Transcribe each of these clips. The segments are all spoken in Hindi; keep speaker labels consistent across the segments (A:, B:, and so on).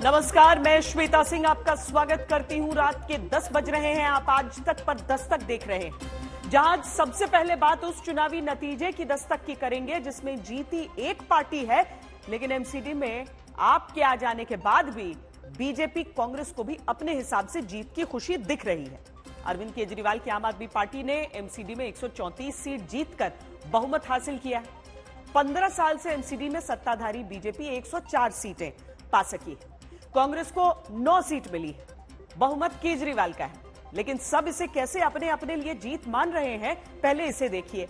A: नमस्कार, मैं श्वेता सिंह आपका स्वागत करती हूं। रात के 10 बज रहे हैं। आप आज तक पर दस्तक देख रहे हैं, जहां सबसे पहले बात उस चुनावी नतीजे की दस्तक की करेंगे जिसमें जीती एक पार्टी है, लेकिन एमसीडी में आप के आ जाने के बाद भी बीजेपी कांग्रेस को भी अपने हिसाब से जीत की खुशी दिख रही है। अरविंद केजरीवाल की आम आदमी पार्टी ने एमसीडी में 134 सीट जीतकर बहुमत हासिल किया है। 15 साल से एमसीडी में सत्ताधारी बीजेपी 104 सीटें पा सकी है। कांग्रेस को 9 सीट मिली है। बहुमत केजरीवाल का है, लेकिन सब इसे कैसे अपने अपने लिए जीत मान रहे हैं, पहले इसे देखिए।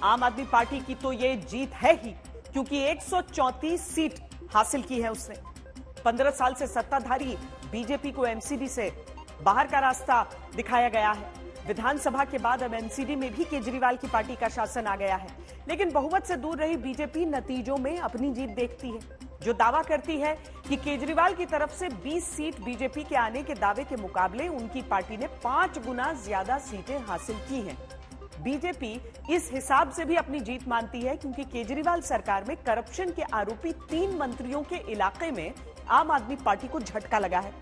A: आम आदमी पार्टी की तो ये जीत है ही, क्योंकि 134 सीट हासिल की है उसने। 15 साल से सत्ताधारी बीजेपी को एमसीडी से बाहर का रास्ता दिखाया गया है। विधानसभा के बाद अब एमसीडी में भी केजरीवाल की पार्टी का शासन आ गया है, लेकिन बहुमत से दूर रही बीजेपी नतीजों में अपनी जीत देखती है, जो दावा करती है कि केजरीवाल की तरफ से 20 सीट बीजेपी के आने के दावे के मुकाबले उनकी पार्टी ने 5 गुना ज्यादा सीटें हासिल की हैं। बीजेपी इस हिसाब से भी अपनी जीत मानती है, क्योंकि केजरीवाल सरकार में करप्शन के आरोपी 3 मंत्रियों के इलाके में आम आदमी पार्टी को झटका लगा है।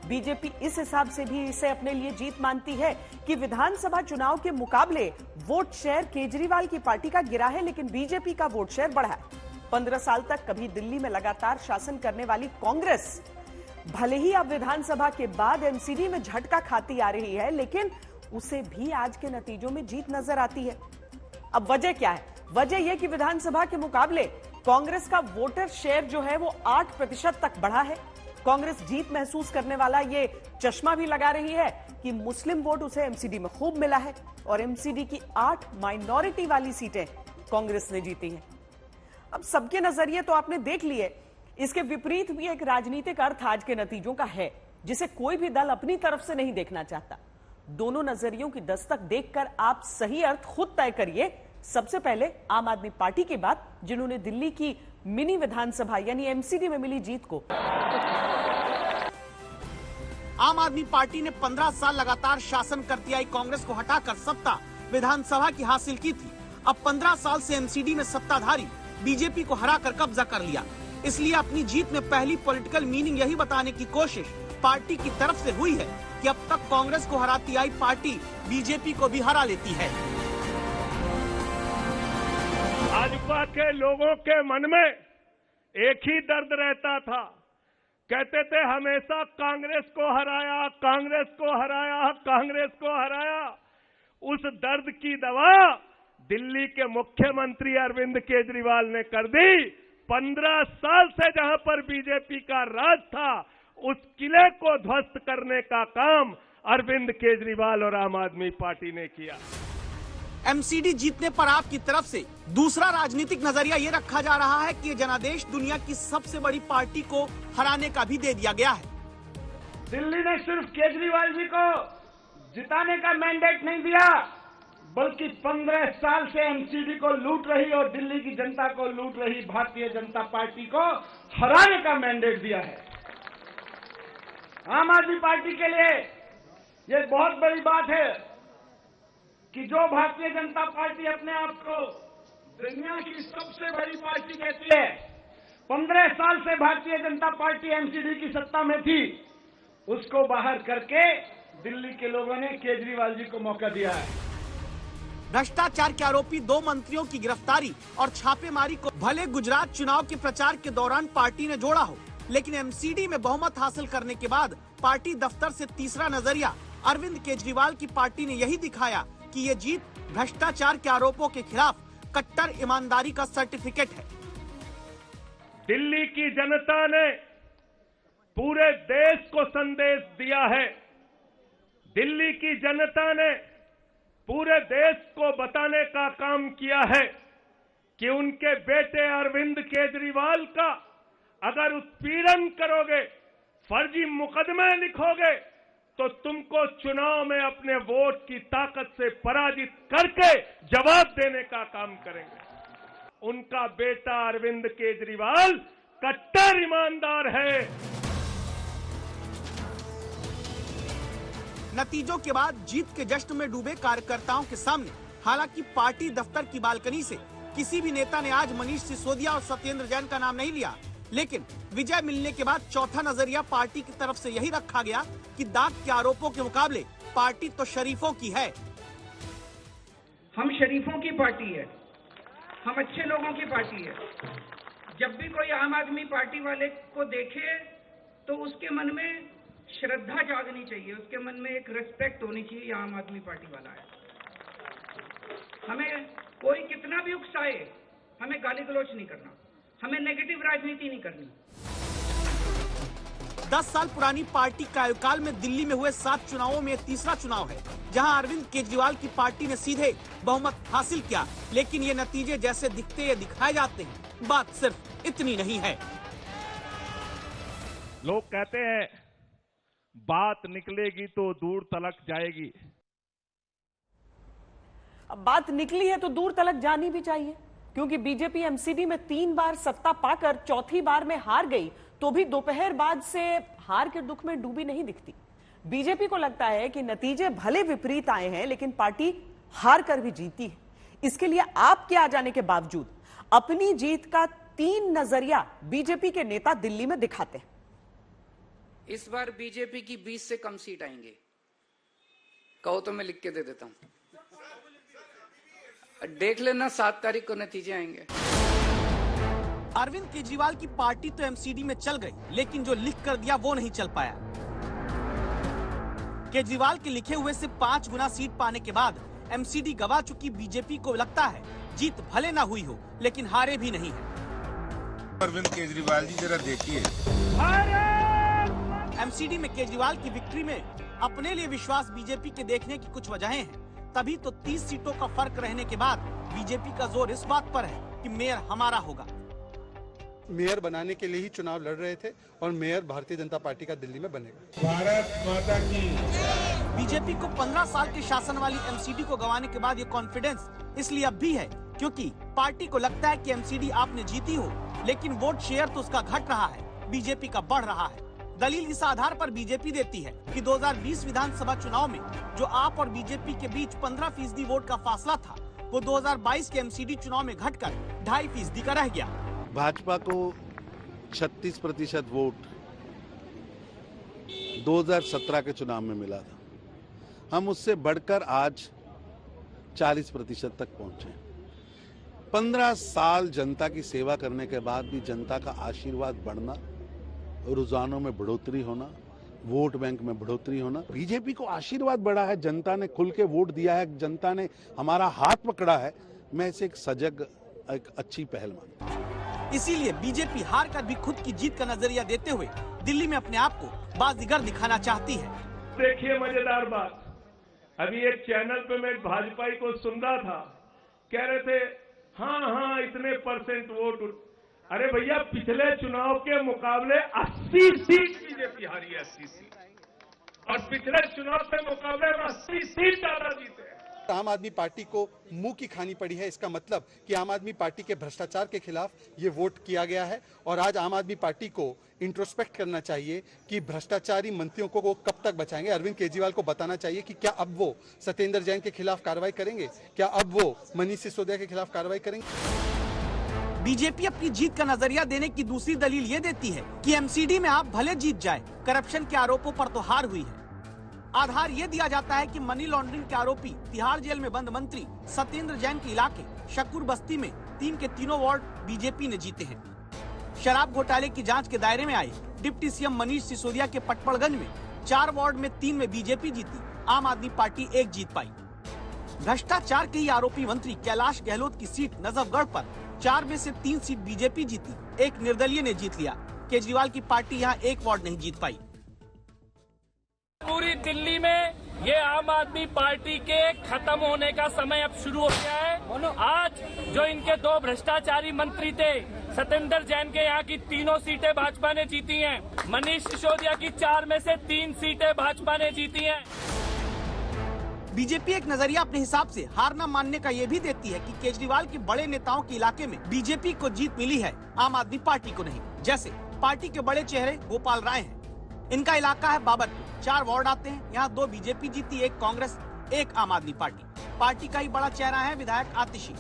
A: बीजेपी इस हिसाब से भी इसे अपने लिए जीत मानती है कि विधानसभा चुनाव के मुकाबले वोट शेयर केजरीवाल की पार्टी का गिरा है, लेकिन बीजेपी का वोट शेयर बढ़ा है। 15 साल तक कभी दिल्ली में लगातार शासन करने वाली कांग्रेस भले ही अब विधानसभा के बाद एमसीडी में झटका खाती आ रही है, लेकिन उसे भी आज के नतीजों में जीत नजर आती है। अब वजह क्या है? वजह यह कि विधानसभा के मुकाबले कांग्रेस का वोटर शेयर जो है वो 8% तक बढ़ा है। कांग्रेस जीत महसूस करने वाला ये चश्मा भी लगा रही है कि मुस्लिम वोट उसे एमसीडी में खूब मिला है, और एमसीडी की 8 माइनॉरिटी वाली सीटें कांग्रेस ने जीती हैं। अब सबके नजरिए तो आपने देख लिए, इसके विपरीत भी एक राजनीतिक अर्थ आज के नतीजों का है, जिसे कोई भी दल अपनी तरफ से नहीं देखना चाहता। दोनों नजरियों की दस्तक देखकर आप सही अर्थ खुद तय करिए। सबसे पहले आम आदमी पार्टी की बात, जिन्होंने दिल्ली की मिनी विधानसभा यानी एमसीडी में मिली जीत को
B: आम आदमी पार्टी ने 15 साल लगातार शासन करती आई कांग्रेस को हटाकर सत्ता विधानसभा की हासिल की थी। अब 15 साल से एमसीडी में सत्ताधारी बीजेपी को हराकर कब्जा कर लिया। इसलिए अपनी जीत में पहली पॉलिटिकल मीनिंग यही बताने की कोशिश पार्टी की तरफ से हुई है कि अब तक कांग्रेस को हराती आई पार्टी बीजेपी को भी हरा लेती है।
C: भाजपा के लोगों के मन में एक ही दर्द रहता था। कहते थे हमेशा कांग्रेस को हराया, कांग्रेस को हराया, कांग्रेस को हराया। उस दर्द की दवा दिल्ली के मुख्यमंत्री अरविंद केजरीवाल ने कर दी। 15 साल से जहां पर बीजेपी का राज था, उस किले को ध्वस्त करने का काम अरविंद केजरीवाल और आम आदमी पार्टी ने किया।
B: एमसीडी जीतने पर आपकी तरफ से दूसरा राजनीतिक नजरिया ये रखा जा रहा है कि ये जनादेश दुनिया की सबसे बड़ी पार्टी को हराने का भी दे दिया गया है।
D: दिल्ली ने सिर्फ केजरीवाल जी को जिताने का मैंडेट नहीं दिया, बल्कि 15 साल से एमसीडी को लूट रही और दिल्ली की जनता को लूट रही भारतीय जनता पार्टी को हराने का मैंडेट दिया है। आम आदमी पार्टी के लिए यह बहुत बड़ी बात है कि जो भारतीय जनता पार्टी अपने आप को दुनिया की सबसे बड़ी पार्टी कहती है, 15 साल से भारतीय जनता पार्टी एमसीडी की सत्ता में थी, उसको बाहर करके दिल्ली के लोगों ने केजरीवाल जी को मौका दिया है।
B: भ्रष्टाचार के आरोपी 2 मंत्रियों की गिरफ्तारी और छापेमारी को भले गुजरात चुनाव के प्रचार के दौरान पार्टी ने जोड़ा हो, लेकिन एमसीडी में बहुमत हासिल करने के बाद पार्टी दफ्तर से तीसरा नजरिया अरविंद केजरीवाल की पार्टी ने यही दिखाया कि ये जीत भ्रष्टाचार के आरोपों के खिलाफ कट्टर ईमानदारी का सर्टिफिकेट है।
C: दिल्ली की जनता ने पूरे देश को संदेश दिया है। दिल्ली की जनता ने पूरे देश को बताने का काम किया है कि उनके बेटे अरविंद केजरीवाल का अगर उत्पीड़न करोगे, फर्जी मुकदमे लिखोगे, तो तुमको चुनाव में अपने वोट की ताकत से पराजित करके जवाब देने का काम करेंगे। उनका बेटा अरविंद केजरीवाल कट्टर ईमानदार है।
B: नतीजों के बाद जीत के जश्न में डूबे कार्यकर्ताओं के सामने हालांकि पार्टी दफ्तर की बालकनी से किसी भी नेता ने आज मनीष सिसोदिया और सत्येंद्र जैन का नाम नहीं लिया, लेकिन विजय मिलने के बाद चौथा नजरिया पार्टी की तरफ से यही रखा गया कि दाग के आरोपों के मुकाबले पार्टी तो शरीफों की है।
D: हम शरीफों की पार्टी है, हम अच्छे लोगों की पार्टी है। जब भी कोई आम आदमी पार्टी वाले को देखे तो उसके मन में श्रद्धा जागनी चाहिए, उसके मन में एक रिस्पेक्ट होनी चाहिए, ये आम आदमी पार्टी वाला है। हमें कोई कितना भी उकसाए, हमें गाली गलौच नहीं करना, हमें नेगेटिव राजनीति नहीं करनी।
B: 10 साल पुरानी पार्टी कार्यकाल में दिल्ली में हुए 7 चुनावों में तीसरा चुनाव है जहां अरविंद केजरीवाल की पार्टी ने सीधे बहुमत हासिल किया, लेकिन ये नतीजे जैसे दिखते या दिखाए जाते हैं, बात सिर्फ इतनी नहीं है।
C: लोग कहते हैं बात निकलेगी तो दूर तलक जाएगी।
A: अब बात निकली है तो दूर तलक जानी भी चाहिए, क्योंकि बीजेपी एमसीडी में 3 बार सत्ता पाकर चौथी बार में हार गई तो भी दोपहर बाद से हार के दुख में डूबी नहीं दिखती। बीजेपी को लगता है कि नतीजे भले विपरीत आए हैं लेकिन पार्टी हार कर भी जीती है। इसके लिए आपके आ जाने के बावजूद अपनी जीत का 3 नजरिया बीजेपी के नेता दिल्ली में दिखाते हैं।
E: इस बार बीजेपी की 20 से कम सीट आएंगे। कहो तो मैं लिख के दे देता हूं, देख लेना 7 तारीख को नतीजे आएंगे।
B: अरविंद केजरीवाल की पार्टी तो एमसीडी में चल गई, लेकिन जो लिख कर दिया वो नहीं चल पाया। केजरीवाल के लिखे हुए से 5 गुना सीट पाने के बाद एमसीडी गवा चुकी बीजेपी को लगता है जीत भले ना हुई हो लेकिन हारे भी नहीं है।
F: अरविंद केजरीवाल जी जरा देखिए,
B: एमसीडी में केजरीवाल की विक्ट्री में अपने लिए विश्वास बीजेपी के देखने की कुछ वजहें हैं। तभी तो 30 सीटों का फर्क रहने के बाद बीजेपी का जोर इस बात पर है कि मेयर हमारा होगा।
G: मेयर बनाने के लिए ही चुनाव लड़ रहे थे और मेयर भारतीय जनता पार्टी का दिल्ली में बनेगा।
F: भारत माता की।
B: बीजेपी को 15 साल के शासन वाली एमसीडी को गंवाने के बाद ये कॉन्फिडेंस इसलिए अब भी है क्योंकि पार्टी को लगता है कि एमसीडी आपने जीती हो लेकिन वोट शेयर तो उसका घट रहा है, बीजेपी का बढ़ रहा है। दलील इस आधार पर बीजेपी देती है कि 2020 विधानसभा चुनाव में जो आप और बीजेपी के बीच 15% वोट का फासला था वो 2022 के एमसीडी चुनाव में घटकर 2.5% का रह गया।
H: भाजपा को 36% वोट 2017 के चुनाव में मिला था, हम उससे बढ़कर आज 40% तक पहुंचे। 15 साल जनता की सेवा करने के बाद भी जनता का आशीर्वाद बढ़ना, रुझानों में बढ़ोतरी होना, वोट बैंक में बढ़ोतरी होना, बीजेपी को आशीर्वाद बढ़ा है, जनता ने खुल के वोट दिया है, जनता ने हमारा हाथ पकड़ा है। मैं इसे एक सजग, एक अच्छी पहल मानता हूं।
B: इसीलिए बीजेपी हार कर भी खुद की जीत का नजरिया देते हुए दिल्ली में अपने आप को बाजीगर दिखाना चाहती है।
C: देखिए मजेदार बात, अभी एक चैनल पे मैं भाजपाई को सुन रहा था, कह रहे थे हाँ इतने % वोट। अरे भैया पिछले चुनाव के मुकाबले 80 सीट बीजेपी हारी है, 80 सीट, और पिछले चुनाव के मुकाबले 80 सीट ज्यादा जीते हैं।
G: आम आदमी पार्टी को मुंह की खानी पड़ी है। इसका मतलब कि आम आदमी पार्टी के भ्रष्टाचार के खिलाफ ये वोट किया गया है और आज आम आदमी पार्टी को इंट्रोस्पेक्ट करना चाहिए कि भ्रष्टाचारी मंत्रियों को वो कब तक बचाएंगे। अरविंद केजरीवाल को बताना चाहिए कि क्या अब वो सत्येंद्र जैन के खिलाफ कार्रवाई करेंगे, क्या अब वो मनीष सिसोदिया के खिलाफ कार्रवाई करेंगे।
B: बीजेपी अपनी जीत का नजरिया देने की दूसरी दलील ये देती है कि एमसीडी में आप भले जीत जाए, करप्शन के आरोपों पर तो हार हुई है। आधार ये दिया जाता है कि मनी लॉन्ड्रिंग के आरोपी तिहाड़ जेल में बंद मंत्री सत्येंद्र जैन के इलाके शकूर बस्ती में 3 के तीनों वार्ड बीजेपी ने जीते हैं। शराब घोटाले की जांच के दायरे में आए डिप्टी सीएम मनीष सिसोदिया के पटपड़गंज में 4 वार्ड में 3 में बीजेपी जीती, आम आदमी पार्टी 1 जीत पाई। भ्रष्टाचार के ही आरोपी मंत्री कैलाश गहलोत की सीट नजफगढ़ पर 4 में से 3 सीट बीजेपी जीती, 1 निर्दलीय ने जीत लिया। केजरीवाल की पार्टी यहाँ 1 वार्ड नहीं जीत पाई।
I: पूरी दिल्ली में ये आम आदमी पार्टी के खत्म होने का समय अब शुरू हो गया है। आज जो इनके 2 भ्रष्टाचारी मंत्री थे, सत्येंद्र जैन के यहाँ की 3 सीटें भाजपा ने जीती हैं, मनीष सिसोदिया की 4 में से 3 सीटें भाजपा ने जीती हैं।
B: बीजेपी एक नजरिया अपने हिसाब से हार न मानने का ये भी देती है कि केजरीवाल के बड़े नेताओं के इलाके में बीजेपी को जीत मिली है, आम आदमी पार्टी को नहीं। जैसे पार्टी के बड़े चेहरे गोपाल राय हैं, इनका इलाका है बाबरपुर, 4 वार्ड आते हैं, यहाँ 2 बीजेपी जीती, 1 कांग्रेस, 1 आम आदमी पार्टी। पार्टी का ही बड़ा चेहरा है विधायक आतिशी,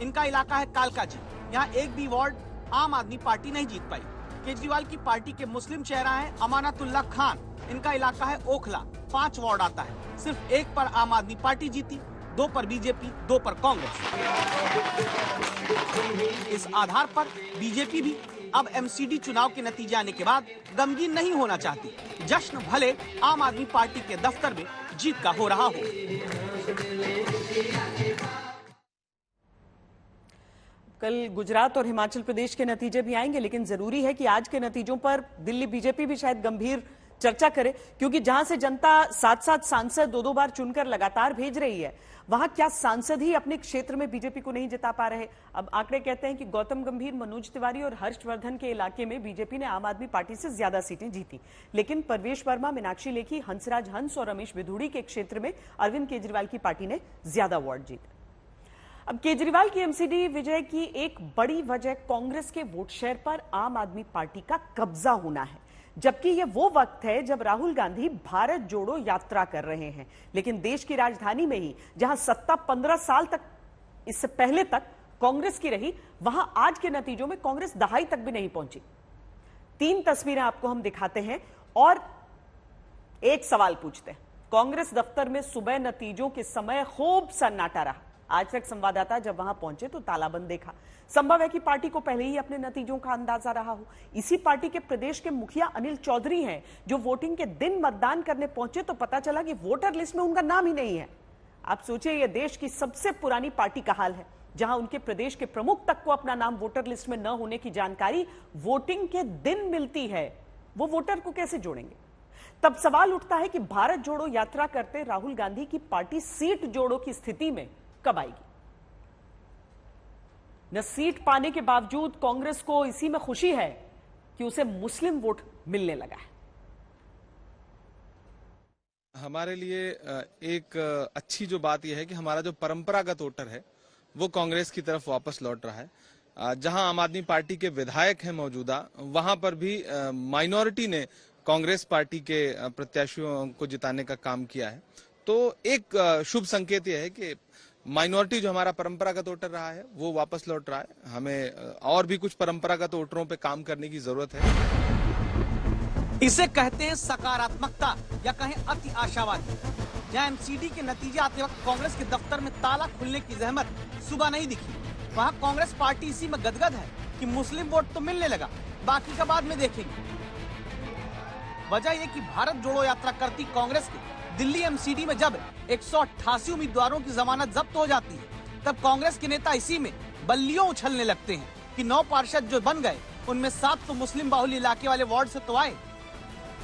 B: इनका इलाका है कालकाजी, यहाँ 1 भी वार्ड आम आदमी पार्टी नहीं जीत पाई। केजरीवाल की पार्टी के मुस्लिम चेहरा हैं अमानतुल्लाह खान। इनका इलाका है ओखला, 5 वार्ड आता है। सिर्फ 1 पर आम आदमी पार्टी जीती, 2 पर बीजेपी, 2 पर कांग्रेस। इस आधार पर बीजेपी भी अब एमसीडी चुनाव के नतीजे आने के बाद गमगीन नहीं होना चाहती। जश्न भले आम आदमी पार्टी के दफ्तर में जीत का हो रहा हो।
A: कल गुजरात और हिमाचल प्रदेश के नतीजे भी आएंगे, लेकिन जरूरी है कि आज के नतीजों पर दिल्ली बीजेपी भी शायद गंभीर चर्चा करे, क्योंकि जहां से जनता 7-7 सांसद 2-2 बार चुनकर लगातार भेज रही है, वहां क्या सांसद ही अपने क्षेत्र में बीजेपी को नहीं जिता पा रहे। अब आंकड़े कहते हैं कि गौतम गंभीर, मनोज तिवारी और हर्षवर्धन के इलाके में बीजेपी ने आम आदमी पार्टी से ज्यादा सीटें जीती, लेकिन परवेश वर्मा, मीनाक्षी लेखी, हंसराज हंस और रमेश बिधूड़ी के क्षेत्र में अरविंद केजरीवाल की पार्टी ने ज्यादा वार्ड जीते। अब केजरीवाल की एमसीडी विजय की एक बड़ी वजह कांग्रेस के वोट शेयर पर आम आदमी पार्टी का कब्जा होना है, जबकि यह वो वक्त है जब राहुल गांधी भारत जोड़ो यात्रा कर रहे हैं, लेकिन देश की राजधानी में ही जहां सत्ता 15 साल तक, इससे पहले तक कांग्रेस की रही, वहां आज के नतीजों में कांग्रेस दहाई तक भी नहीं पहुंची। 3 तस्वीरें आपको हम दिखाते हैं और एक सवाल पूछते हैं। कांग्रेस दफ्तर में सुबह नतीजों के समय खूब सन्नाटा रहा। आज तक संवाददाता जब वहां पहुंचे तो तालाबंद देखा। संभव है कि पार्टी को पहले ही अपने नतीजों का अंदाजा रहा हो। इसी पार्टी के प्रदेश के मुखिया अनिल चौधरी हैं, जो वोटिंग के दिन मतदान करने पहुंचे तो पता चला कि वोटर लिस्ट में उनका नाम ही नहीं है। आप सोचिए, यह देश की सबसे पुरानी पार्टी का हाल है, जहां उनके प्रदेश के प्रमुख तक को अपना नाम वोटर लिस्ट में न होने की जानकारी वोटिंग के दिन मिलती है। वो वोटर को कैसे जोड़ेंगे? तब सवाल उठता है कि भारत जोड़ो यात्रा करते राहुल गांधी की पार्टी सीट जोड़ो की स्थिति में कब आएगी। न सीट पाने के बावजूद कांग्रेस को इसी में खुशी है कि उसे मुस्लिम वोट मिलने लगा है।
J: हमारे लिए एक अच्छी जो बात यह है कि हमारा जो परंपरागत वोटर है वो कांग्रेस की तरफ वापस लौट रहा है। जहां आम आदमी पार्टी के विधायक हैं मौजूदा, वहां पर भी माइनॉरिटी ने कांग्रेस पार्टी के प्रत्याशियों को जिताने का काम किया है। तो एक शुभ संकेत यह है कि माइनॉरिटी जो हमारा परंपरागत वोटर रहा है वो वापस लौट रहा है। हमें और भी कुछ परंपरागत वोटरों पे काम करने की जरूरत है।
B: इसे कहते हैं सकारात्मकता या कहें अति आशावादी। जहां एमसीडी के नतीजे आते वक्त कांग्रेस के दफ्तर में ताला खुलने की जहमत सुबह नहीं दिखी, वहां कांग्रेस पार्टी इसी में गदगद है कि मुस्लिम वोट तो मिलने लगा, बाकी का बाद में देखेंगे। वजह यह कि भारत जोड़ो यात्रा करती कांग्रेस के दिल्ली एमसीडी में जब 188 उम्मीदवारों की जमानत जब्त हो जाती है, तब कांग्रेस के नेता इसी में बल्लियों उछलने लगते हैं कि 9 पार्षद जो बन गए उनमें 7 तो मुस्लिम बाहुल्य इलाके वाले वार्ड से तो आए।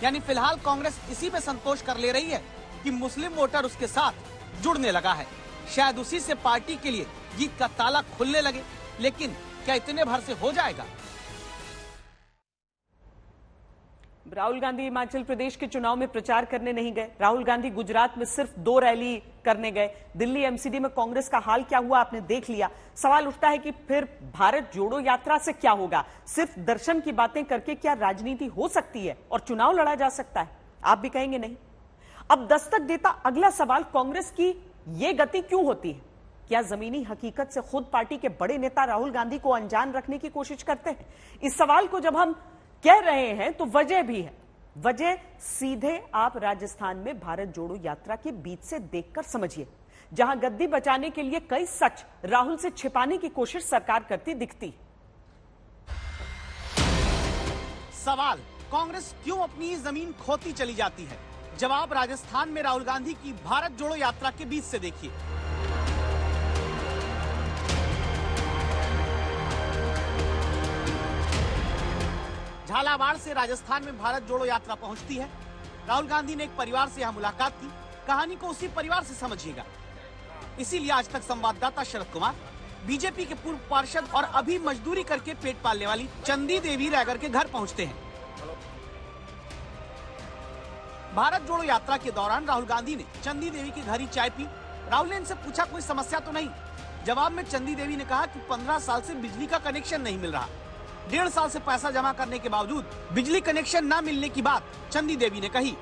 B: यानी फिलहाल कांग्रेस इसी में संतोष कर ले रही है कि मुस्लिम वोटर उसके साथ जुड़ने लगा है। शायद उसी से पार्टी के लिए जीत का ताला खुलने लगे, लेकिन क्या इतने भर से हो जाएगा?
A: राहुल गांधी हिमाचल प्रदेश के चुनाव में प्रचार करने नहीं गए। राहुल गांधी गुजरात में सिर्फ 2 रैली करने गए। दिल्ली एमसीडी में कांग्रेस का हाल क्या हुआ आपने देख लिया। सवाल उठता है कि फिर भारत जोड़ो यात्रा से क्या होगा? सिर्फ दर्शन की बातें करके क्या राजनीति हो सकती है और चुनाव लड़ा जा सकता है? आप भी कहेंगे नहीं। अब दस्तक देता अगला सवाल, कांग्रेस की ये गति क्यों होती है? क्या जमीनी हकीकत से खुद पार्टी के बड़े नेता राहुल गांधी को अनजान रखने की कोशिश करते हैं? इस सवाल को जब हम कह रहे हैं तो वजह भी है। वजह सीधे आप राजस्थान में भारत जोड़ो यात्रा के बीच से देखकर समझिए, जहां गद्दी बचाने के लिए कई सच राहुल से छिपाने की कोशिश सरकार करती दिखती।
B: सवाल, कांग्रेस क्यों अपनी जमीन खोती चली जाती है? जवाब राजस्थान में राहुल गांधी की भारत जोड़ो यात्रा के बीच से देखिए। झालावाड़ से राजस्थान में भारत जोड़ो यात्रा पहुंचती है। राहुल गांधी ने एक परिवार से यहां मुलाकात की। कहानी को उसी परिवार से समझिएगा। इसीलिए आज तक संवाददाता शरद कुमार, बीजेपी के पूर्व पार्षद और अभी मजदूरी करके पेट पालने वाली चंदी देवी रैगर के घर पहुंचते हैं। भारत जोड़ो यात्रा के दौरान राहुल गांधी ने चंदी देवी के घर ही चाय पी। राहुल ने इनसे पूछा कोई समस्या तो नहीं। जवाब में चंदी देवी ने कहा कि 15 साल से बिजली का कनेक्शन नहीं मिल रहा। 1.5 साल से पैसा जमा करने के बावजूद बिजली कनेक्शन न मिलने की बात चंदी देवी ने कही।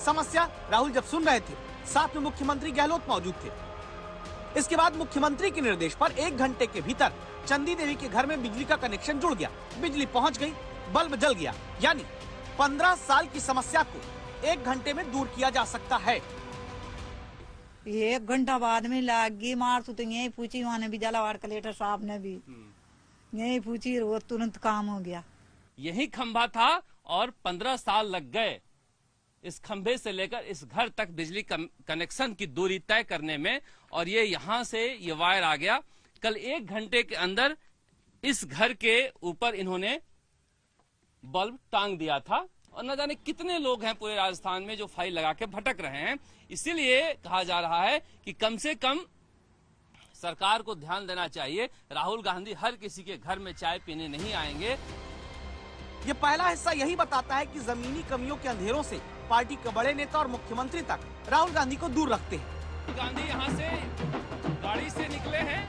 B: समस्या राहुल जब सुन रहे थे, साथ में मुख्यमंत्री गहलोत मौजूद थे। इसके बाद मुख्यमंत्री के निर्देश पर 1 घंटे के भीतर चंदी देवी के घर में बिजली का कनेक्शन जुड़ गया। बिजली पहुंच गई। बल्ब जल गया। यानी 15 साल की समस्या को 1 घंटे में दूर किया जा सकता है।
K: 1 घंटा बाद में लागी मार तो यही पूछी, वहाँ ने भी झालावाड़ कलेक्टर साहब ने भी यही पूछी, वो तुरंत काम हो गया।
L: यही खंभा था और 15 साल लग गए इस खंभे से लेकर इस घर तक बिजली कनेक्शन की दूरी तय करने में, और ये यहाँ से ये वायर आ गया। कल 1 घंटे के अंदर इस घर के ऊपर इन्होंने बल्ब टांग दिया था, और न जाने कितने लोग हैं पूरे राजस्थान में जो फाइल लगा के भटक रहे हैं। इसीलिए कहा जा रहा है कि कम से कम सरकार को ध्यान देना चाहिए। राहुल गांधी हर किसी के घर में चाय पीने नहीं आएंगे।
B: ये पहला हिस्सा यही बताता है कि जमीनी कमियों के अंधेरों से पार्टी के बड़े नेता और मुख्यमंत्री तक राहुल गांधी को दूर रखते हैं।
L: गांधी यहाँ से गाड़ी से निकले हैं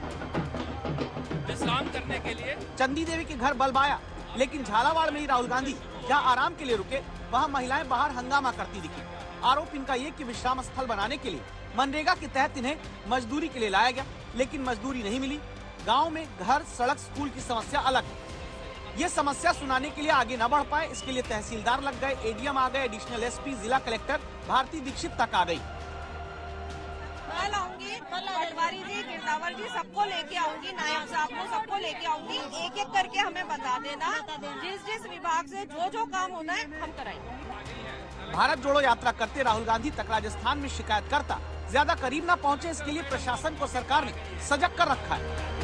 L: विश्राम करने के लिए।
B: चंदी देवी के घर बल्ब आया, लेकिन झालावाड़ में ही राहुल गांधी जहाँ आराम के लिए रुके, वहाँ महिलाएं बाहर हंगामा करती दिखी। आरोप इनका ये कि विश्राम स्थल बनाने के लिए मनरेगा के तहत इन्हें मजदूरी के लिए लाया गया, लेकिन मजदूरी नहीं मिली। गाँव में घर, सड़क, स्कूल की समस्या अलग है। ये समस्या सुनाने के लिए आगे न बढ़ पाए, इसके लिए तहसीलदार लग गए, एडीएम आ गए, एडिशनल एसपी, जिला कलेक्टर भारती दीक्षित तक आ गई।
M: मैं लाऊंगी पटवारी जी, गिरदावर जी, सबको लेके आऊंगी, नायब साहब को सबको लेके आऊंगी। एक एक करके हमें बता देना, जिस विभाग से जो काम होना है हम कराएंगे।
B: भारत जोड़ो यात्रा करते राहुल गांधी तक राजस्थान में शिकायतकर्ता ज्यादा करीब न पहुंचे, इसके लिए प्रशासन को सरकार ने सजग कर रखा है।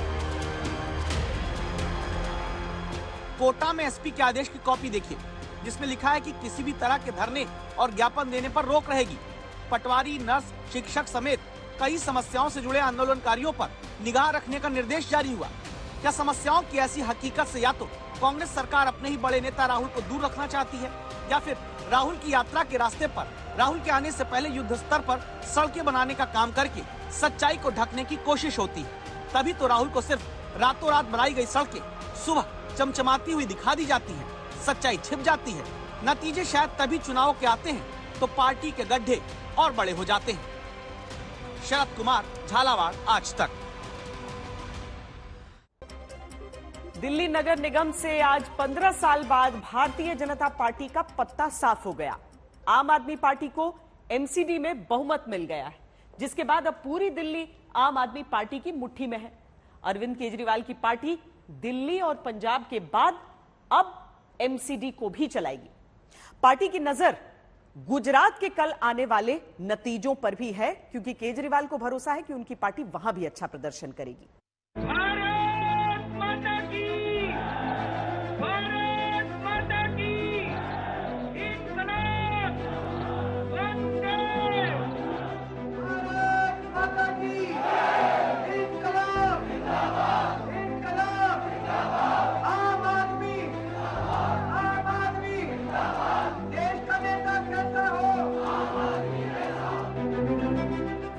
B: कोटा में एसपी के आदेश की कॉपी देखिए, जिसमें लिखा है कि किसी भी तरह के धरने और ज्ञापन देने पर रोक रहेगी। पटवारी, नर्स, शिक्षक समेत कई समस्याओं से जुड़े आंदोलनकारियों पर निगाह रखने का निर्देश जारी हुआ। क्या समस्याओं की ऐसी हकीकत से या तो कांग्रेस सरकार अपने ही बड़े नेता राहुल को दूर रखना चाहती है, या फिर राहुल की यात्रा के रास्ते पर राहुल के आने से पहले युद्ध स्तर पर सड़कें बनाने का काम करके सच्चाई को ढकने की कोशिश होती है। तभी तो राहुल को सिर्फ रातों रात बनाई गई सड़कें सुबह चमचमाती हुई दिखा दी जाती है, सच्चाई छिप जाती है। नतीजे शायद तभी चुनाव के आते हैं तो पार्टी के गड्ढे और बड़े हो जाते हैं। शरद कुमार, झालावाड़, आज तक।
A: दिल्ली नगर निगम से आज 15 साल बाद भारतीय जनता पार्टी का पत्ता साफ हो गया। आम आदमी पार्टी को एमसीडी में बहुमत मिल गया है, जिसके बाद अब पूरी दिल्ली आम आदमी पार्टी की मुट्ठी में है। अरविंद केजरीवाल की पार्टी दिल्ली और पंजाब के बाद अब एमसीडी को भी चलाएगी। पार्टी की नजर गुजरात के कल आने वाले नतीजों पर भी है, क्योंकि केजरीवाल को भरोसा है कि उनकी पार्टी वहां भी अच्छा प्रदर्शन करेगी।
D: भारत माता की, भारत माता की, इंकलाब, वंदे भारत माता की, इंकलाब, इंकलाब, आम आदमी, देश का नेता कैसा हो।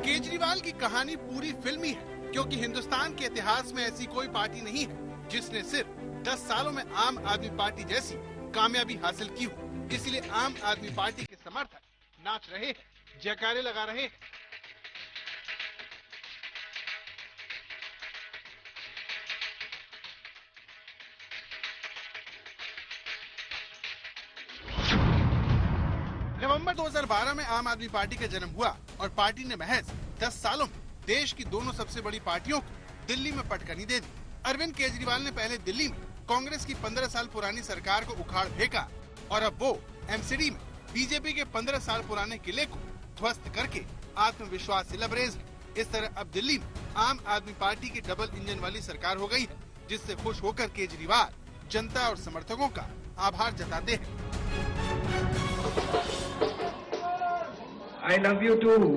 G: केजरीवाल की कहानी पूरी फिल्मी है, क्योंकि हिंदुस्तान के इतिहास में ऐसी कोई पार्टी नहीं है जिसने सिर्फ 10 सालों में आम आदमी पार्टी जैसी कामयाबी हासिल की हो। इसलिए आम आदमी पार्टी के समर्थक नाच रहे हैं, जयकारे लगा रहे हैं। नवंबर 2012 में आम आदमी पार्टी का जन्म हुआ और पार्टी ने महज 10 सालों में देश की दोनों सबसे बड़ी पार्टियों को दिल्ली में पटकनी दे दी। अरविंद केजरीवाल ने पहले दिल्ली में कांग्रेस की 15 साल पुरानी सरकार को उखाड़ फेंका और अब वो एमसीडी में बीजेपी के 15 साल पुराने किले को ध्वस्त करके आत्मविश्वास से लबरेज है। इस तरह अब दिल्ली में आम आदमी पार्टी की डबल इंजन वाली सरकार हो गई है, जिससे खुश होकर केजरीवाल जनता और समर्थकों का आभार जताते हैं।
D: I love you too.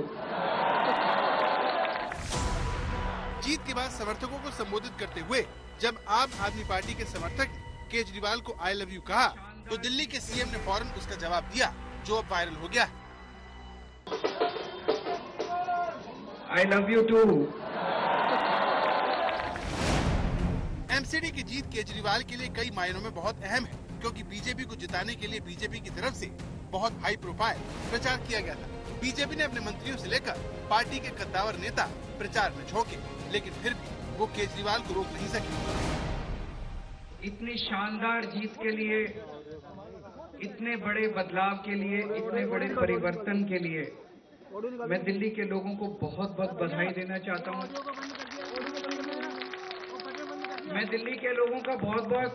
G: जीत के बाद समर्थकों को संबोधित करते हुए जब आम आदमी पार्टी के समर्थक ने केजरीवाल को आई लव यू कहा, तो दिल्ली के सीएम ने फौरन उसका जवाब दिया, जो अब वायरल हो गया।
D: I love you too.
G: MCD की जीत केजरीवाल के लिए कई मायनों में बहुत अहम है, क्योंकि बीजेपी को जिताने के लिए बीजेपी की तरफ से बहुत हाई प्रोफाइल प्रचार किया गया था। बीजेपी ने अपने मंत्रियों से लेकर पार्टी के कद्दावर नेता प्रचार में झोंके, लेकिन फिर भी वो केजरीवाल को रोक नहीं सके।
D: इतनी शानदार जीत के लिए
E: इतने बड़े बदलाव के लिए, इतने बड़े परिवर्तन के लिए मैं दिल्ली के लोगों को बहुत बहुत बधाई देना चाहता हूं। मैं दिल्ली के लोगों का बहुत बहुत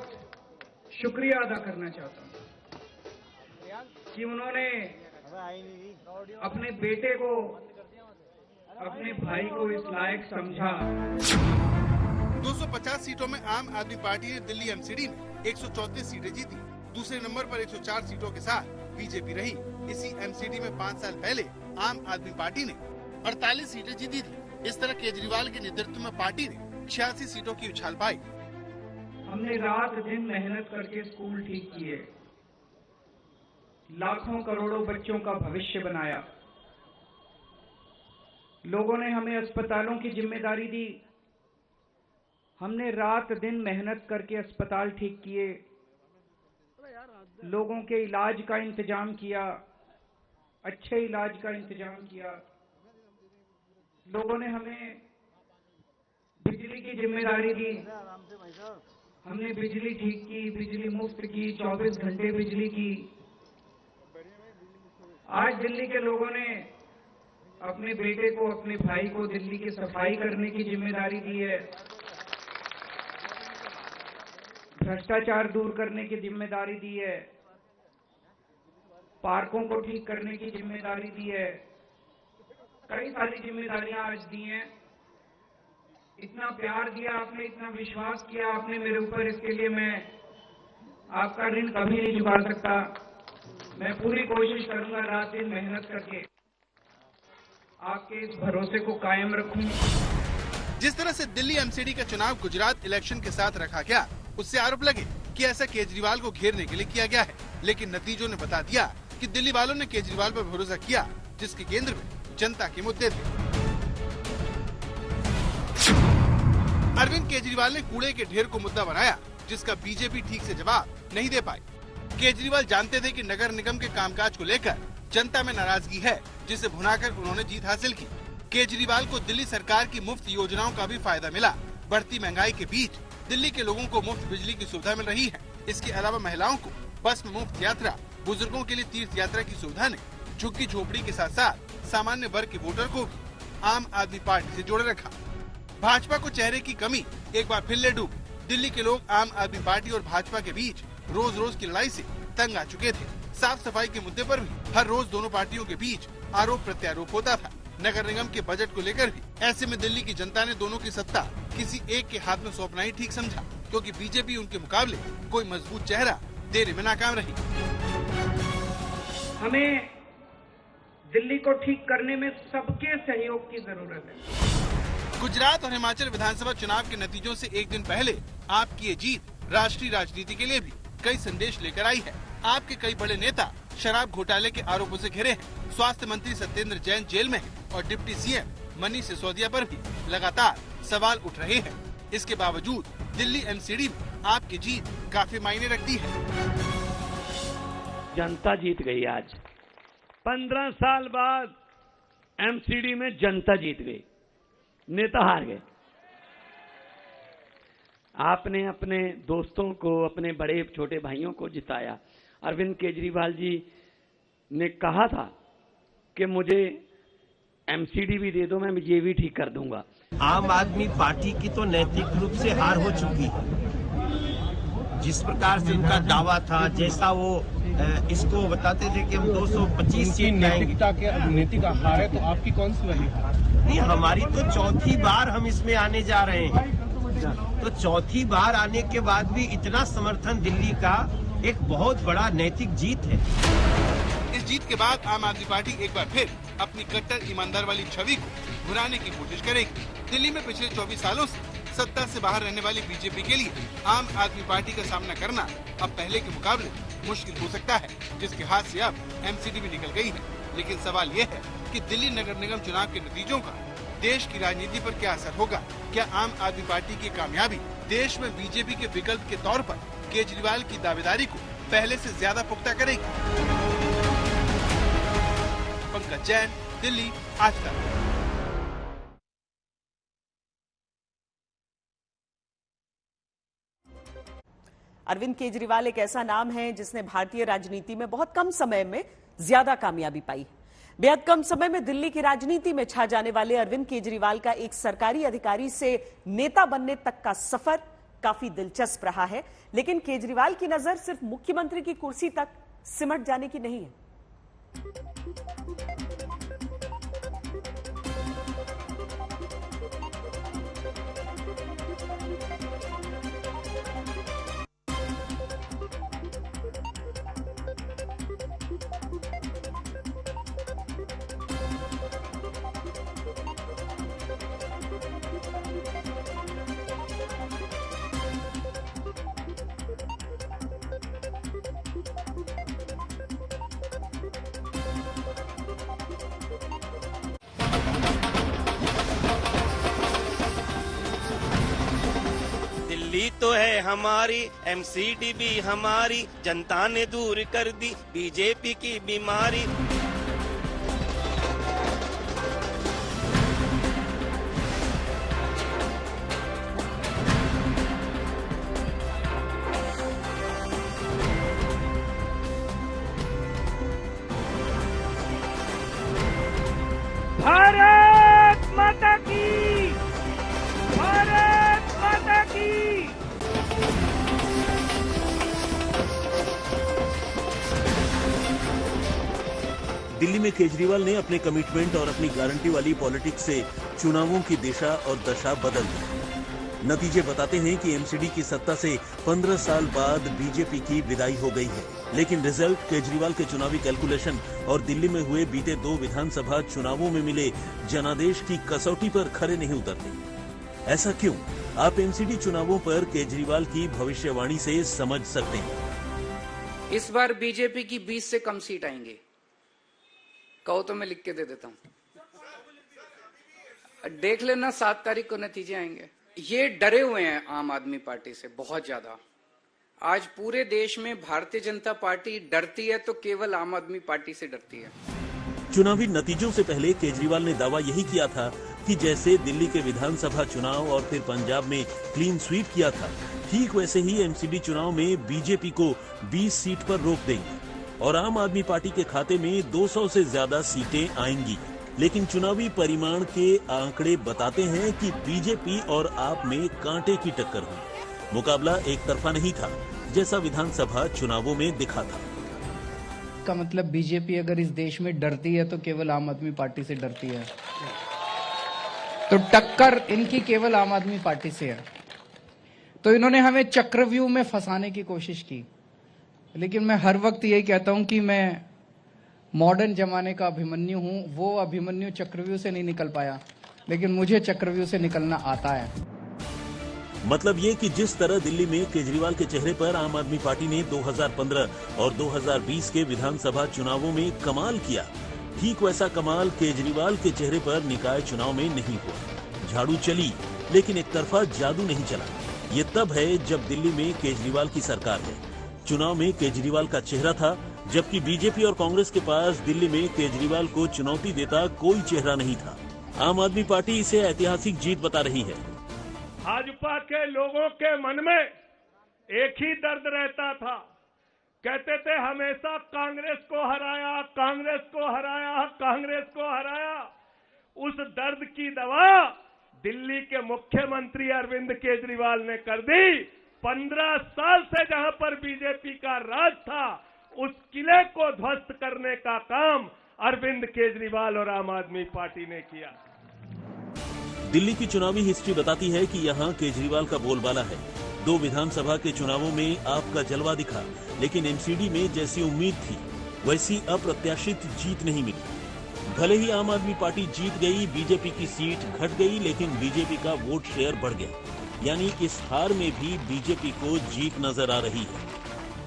E: शुक्रिया अदा करना चाहता हूं कि उन्होंने अपने बेटे को, अपने भाई को इस लायक समझा।
G: 250 सीटों में आम आदमी पार्टी ने दिल्ली एमसीडी में 134 सीटें जीती। दूसरे नंबर पर 104 सीटों के साथ बीजेपी रही। इसी एमसीडी में 5 साल पहले आम आदमी पार्टी ने 48 सीटें जीती थी। इस तरह केजरीवाल के नेतृत्व में पार्टी ने 86 सीटों की उछाल पाई।
E: हमने रात दिन मेहनत करके स्कूल ठीक किए, लाखों करोड़ों बच्चों का भविष्य बनाया। लोगों ने हमें अस्पतालों की जिम्मेदारी दी, हमने रात दिन मेहनत करके अस्पताल ठीक किए, लोगों के इलाज का इंतजाम किया, अच्छे इलाज का इंतजाम किया। लोगों ने हमें बिजली की जिम्मेदारी दी, हमने बिजली ठीक की, बिजली मुफ्त की, 24 घंटे बिजली की। आज दिल्ली के लोगों ने अपने बेटे को, अपने भाई को दिल्ली की सफाई करने की जिम्मेदारी दी है, भ्रष्टाचार दूर करने की जिम्मेदारी दी है, पार्कों को ठीक करने की जिम्मेदारी दी है। कई सारी जिम्मेदारियां आज दी हैं। इतना प्यार दिया आपने, इतना विश्वास किया आपने मेरे ऊपर, इसके लिए मैं आपका ऋण कभी नहीं चुका सकता। मैं पूरी कोशिश करूंगा रात दिन मेहनत करके आपके इस भरोसे को कायम रखूं।
G: जिस तरह से दिल्ली एमसीडी का चुनाव गुजरात इलेक्शन के साथ रखा गया, उससे आरोप लगे कि ऐसा केजरीवाल को घेरने के लिए किया गया है। लेकिन नतीजों ने बता दिया कि दिल्ली वालों ने केजरीवाल पर भरोसा किया, जिसके केंद्र में जनता के मुद्दे थे। अरविंद केजरीवाल ने कूड़े के ढेर को मुद्दा बनाया, जिसका बीजेपी ठीक से जवाब नहीं दे पाई। केजरीवाल जानते थे कि नगर निगम के कामकाज को लेकर जनता में नाराजगी है, जिसे भुनाकर उन्होंने जीत हासिल की। केजरीवाल को दिल्ली सरकार की मुफ्त योजनाओं का भी फायदा मिला। बढ़ती महंगाई के बीच दिल्ली के लोगों को मुफ्त बिजली की सुविधा मिल रही है। इसके अलावा महिलाओं को बस में मुफ्त यात्रा, बुजुर्गों के लिए तीर्थ यात्रा की सुविधा ने झुग्गी झोपड़ी के साथ साथ सामान्य वर्ग के वोटर को भी आम आदमी पार्टी से जोड़े रखा। भाजपा को चेहरे की कमी एक बार फिर ले डूबी। दिल्ली के लोग आम आदमी पार्टी और भाजपा के बीच रोज रोज की लड़ाई से तंग आ चुके थे। साफ सफाई के मुद्दे पर भी हर रोज दोनों पार्टियों के बीच आरोप प्रत्यारोप होता था। नगर निगम के बजट को लेकर भी। ऐसे में दिल्ली की जनता ने दोनों की सत्ता किसी एक के हाथ में सौंपना ही ठीक समझा, क्योंकि बीजेपी उनके मुकाबले कोई मजबूत चेहरा देने में नाकाम रही।
E: हमें दिल्ली को ठीक करने में सबके सहयोग की जरूरत है।
G: गुजरात और हिमाचल विधानसभा चुनाव के नतीजों से एक दिन पहले आपकी ये जीत राष्ट्रीय राजनीति के लिए भी कई संदेश लेकर आई है। आपके कई बड़े नेता शराब घोटाले के आरोपों से घिरे हैं। स्वास्थ्य मंत्री सत्येंद्र जैन जेल में हैं और डिप्टी सीएम मनीष सिसोदिया पर भी लगातार सवाल उठ रहे हैं। इसके बावजूद दिल्ली एमसीडी में आपकी जीत काफी मायने रखती है।
D: जनता जीत गई। आज 15 साल बाद एमसीडी में जनता जीत गई, नेता हार गए। आपने अपने दोस्तों को, अपने बड़े छोटे भाइयों को जिताया। अरविंद केजरीवाल जी ने कहा था कि मुझे एमसीडी भी दे दो, मैं ये भी ठीक कर दूंगा।
N: आम आदमी पार्टी की तो नैतिक रूप से हार हो चुकी है। जिस प्रकार से उनका दावा था, जैसा वो इसको बताते थे कि हम 225 सीट लाएंगे।
O: नैतिक हार है तो आपकी कौन सी वाली हार?
N: नहीं, हमारी तो चौथी बार हम इसमें आने जा रहे हैं। तो चौथी बार आने के बाद भी इतना समर्थन दिल्ली का एक बहुत बड़ा नैतिक जीत है।
G: इस जीत के बाद आम आदमी पार्टी एक बार फिर अपनी कट्टर ईमानदार वाली छवि को भुनाने की कोशिश करेगी। दिल्ली में पिछले 24 सालों से सत्ता से बाहर रहने वाली बीजेपी के लिए आम आदमी पार्टी का सामना करना अब पहले के मुकाबले मुश्किल हो सकता है, जिसके हाथ से अब एमसीडी भी निकल गई है। लेकिन सवाल ये है कि दिल्ली नगर निगम चुनाव के नतीजों का देश की राजनीति पर क्या असर होगा? क्या आम आदमी पार्टी की कामयाबी देश में बीजेपी के विकल्प के तौर पर केजरीवाल की दावेदारी को पहले से ज्यादा पुख्ता करेगी? पंकज जैन, दिल्ली, आज तक।
A: अरविंद केजरीवाल एक ऐसा नाम है जिसने भारतीय राजनीति में बहुत कम समय में ज्यादा कामयाबी पाई। बेहद कम समय में दिल्ली की राजनीति में छा जाने वाले अरविंद केजरीवाल का एक सरकारी अधिकारी से नेता बनने तक का सफर काफी दिलचस्प रहा है। लेकिन केजरीवाल की नजर सिर्फ मुख्यमंत्री की कुर्सी तक सिमट जाने की नहीं है।
P: दिल्ली तो है हमारी, एमसीडी भी हमारी, जनता ने दूर कर दी बीजेपी की बीमारी।
C: भारत माता की, भारत माता की।
Q: दिल्ली में केजरीवाल ने अपने कमिटमेंट और अपनी गारंटी वाली पॉलिटिक्स से चुनावों की दिशा और दशा बदल दी। नतीजे बताते हैं कि एमसीडी की सत्ता से 15 साल बाद बीजेपी की विदाई हो गई है। लेकिन रिजल्ट केजरीवाल के चुनावी कैलकुलेशन और दिल्ली में हुए बीते 2 विधानसभा चुनावों में मिले जनादेश की कसौटी पर खरे नहीं उतरते। ऐसा क्यों? आप एमसीडी चुनावों पर केजरीवाल की भविष्यवाणी से समझ सकते हैं।
R: इस बार बीजेपी की 20 से कम सीट आएंगे। कहो तो मैं लिख के दे देता हूं, देख लेना 7 तारीख को नतीजे आएंगे। ये डरे हुए हैं आम आदमी पार्टी से बहुत ज्यादा। आज पूरे देश में भारतीय जनता पार्टी डरती है तो केवल आम आदमी पार्टी से डरती है।
Q: चुनावी नतीजों से पहले केजरीवाल ने दावा यही किया था कि जैसे दिल्ली के विधानसभा चुनाव और फिर पंजाब में क्लीन स्वीप किया था, ठीक वैसे ही एमसीडी चुनाव में बीजेपी को 20 सीट पर रोक देंगे और आम आदमी पार्टी के खाते में 200 से ज्यादा सीटें आएंगी। लेकिन चुनावी परिमाण के आंकड़े बताते हैं कि बीजेपी और आप में कांटे की टक्कर हुई। मुकाबला एक तरफा नहीं था जैसा विधानसभा चुनावों में दिखा था।
R: का मतलब बीजेपी अगर इस देश में डरती है तो केवल आम आदमी पार्टी से डरती है, तो टक्कर इनकी केवल आम आदमी पार्टी से है। तो इन्होंने हमें चक्रव्यूह में फंसाने की कोशिश की, लेकिन मैं हर वक्त यही कहता हूं कि मैं मॉडर्न जमाने का अभिमन्यु हूं। वो अभिमन्यु चक्रव्यूह से नहीं निकल पाया, लेकिन मुझे चक्रव्यूह से निकलना आता है।
Q: मतलब ये कि जिस तरह दिल्ली में केजरीवाल के चेहरे पर आम आदमी पार्टी ने 2015 और 2020 के विधानसभा चुनावों में कमाल किया, ठीक वैसा कमाल केजरीवाल के चेहरे पर निकाय चुनाव में नहीं हुआ। झाड़ू चली लेकिन एक तरफा जादू नहीं चला। ये तब है जब दिल्ली में केजरीवाल की सरकार है। चुनाव में केजरीवाल का चेहरा था, जबकि बीजेपी और कांग्रेस के पास दिल्ली में केजरीवाल को चुनौती देता कोई चेहरा नहीं था। आम आदमी पार्टी इसे ऐतिहासिक जीत बता रही है।
C: भाजपा के लोगों के मन में एक ही दर्द रहता था। कहते थे हमेशा कांग्रेस को हराया, कांग्रेस को हराया, कांग्रेस को हराया। उस दर्द की दवा दिल्ली के मुख्यमंत्री अरविंद केजरीवाल ने कर दी। 15 साल से जहां पर बीजेपी का राज था, उस किले को ध्वस्त करने का काम अरविंद केजरीवाल और आम आदमी पार्टी ने किया।
Q: दिल्ली की चुनावी हिस्ट्री बताती है कि यहां केजरीवाल का बोलबाला है। 2 विधानसभा के चुनावों में आपका जलवा दिखा, लेकिन एमसीडी में जैसी उम्मीद थी वैसी अप्रत्याशित जीत नहीं मिली। भले ही आम आदमी पार्टी जीत गई, बीजेपी की सीट घट गई, लेकिन बीजेपी का वोट शेयर बढ़ गया। यानी इस हार में भी बीजेपी को जीत नजर आ रही है।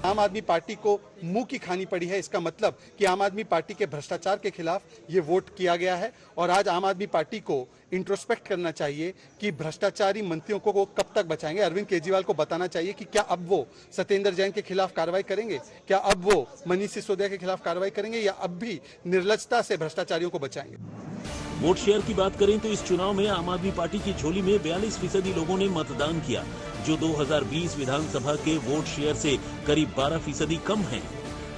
G: आम आदमी पार्टी को मुंह की खानी पड़ी है। इसका मतलब कि आम आदमी पार्टी के भ्रष्टाचार के खिलाफ ये वोट किया गया है और आज आम आदमी पार्टी को इंट्रोस्पेक्ट करना चाहिए कि भ्रष्टाचारी मंत्रियों को वो कब तक बचाएंगे। अरविंद केजरीवाल को बताना चाहिए कि क्या अब वो सत्येंद्र जैन के खिलाफ कार्रवाई करेंगे, क्या अब वो मनीष सिसोदिया के खिलाफ कार्रवाई करेंगे, या अब भी निर्लजता से भ्रष्टाचारियों को बचाएंगे।
Q: वोट शेयर की बात करें तो इस चुनाव में आम आदमी पार्टी की झोली में 42% लोगों ने मतदान किया, जो 2020 विधानसभा के वोट शेयर से करीब 12% कम है।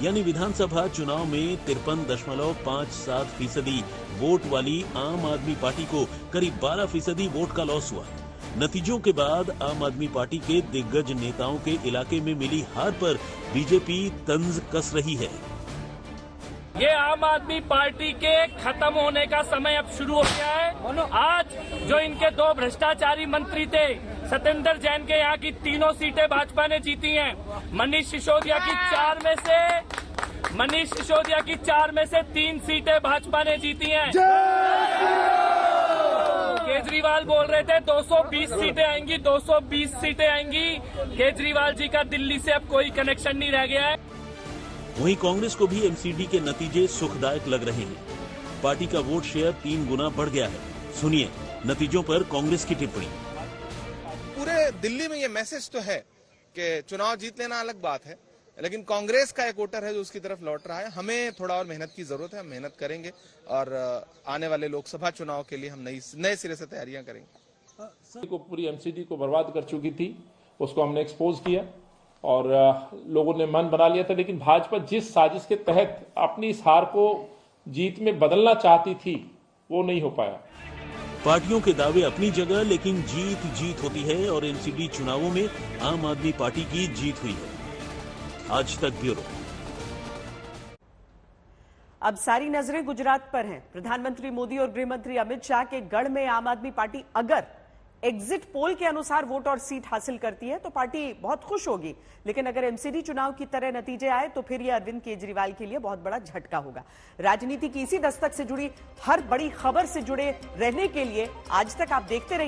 Q: यानी विधानसभा चुनाव में 53.57% वोट वाली आम आदमी पार्टी को करीब 12% वोट का लॉस हुआ। नतीजों के बाद आम आदमी पार्टी के दिग्गज नेताओं के इलाके में मिली हार पर बीजेपी तंज कस रही है।
I: ये आम आदमी पार्टी के खत्म होने का समय अब शुरू हो गया है। आज जो इनके 2 भ्रष्टाचारी मंत्री थे, सत्येंद्र जैन के यहाँ की 3 सीटें भाजपा ने जीती हैं। मनीष सिसोदिया की 4 में से 3 सीटें भाजपा ने जीती हैं। केजरीवाल बोल रहे थे 220 सीटें आएंगी, 220 सीटें आएंगी। केजरीवाल जी का दिल्ली से अब कोई कनेक्शन नहीं रह गया है।
Q: वहीं कांग्रेस को भी एमसीडी के नतीजे सुखदायक लग रहे हैं। पार्टी का वोट शेयर 3 गुना बढ़ गया है। सुनिए नतीजों पर कांग्रेस की टिप्पणी।
J: पूरे दिल्ली में ये मैसेज तो है कि चुनाव जीत लेना अलग बात है, लेकिन कांग्रेस का एक वोटर है जो उसकी तरफ लौट रहा है। हमें थोड़ा और मेहनत की जरूरत है, हम मेहनत करेंगे और आने वाले लोकसभा चुनाव के लिए हम नए सिरे से तैयारियां करेंगे।
O: पूरी एमसीडी को बर्बाद कर चुकी थी, उसको हमने एक्सपोज किया और लोगों ने मन बना लिया था। लेकिन भाजपा जिस साजिश के तहत अपनी इस हार को जीत में बदलना चाहती थी, वो नहीं हो पाया।
Q: पार्टियों के दावे अपनी जगह, लेकिन जीत होती है और एमसीडी चुनावों में आम आदमी पार्टी की जीत हुई है। आज तक ब्यूरो।
A: अब सारी नजरें गुजरात पर हैं। प्रधानमंत्री मोदी और गृहमंत्री अमित शाह के गढ़ में आम आदमी पार्टी अगर एग्जिट पोल के अनुसार वोट और सीट हासिल करती है तो पार्टी बहुत खुश होगी, लेकिन अगर एमसीडी चुनाव की तरह नतीजे आए तो फिर यह अरविंद केजरीवाल के लिए बहुत बड़ा झटका होगा। राजनीति की इसी दस्तक से जुड़ी हर बड़ी खबर से जुड़े रहने के लिए आज तक आप देखते रहिए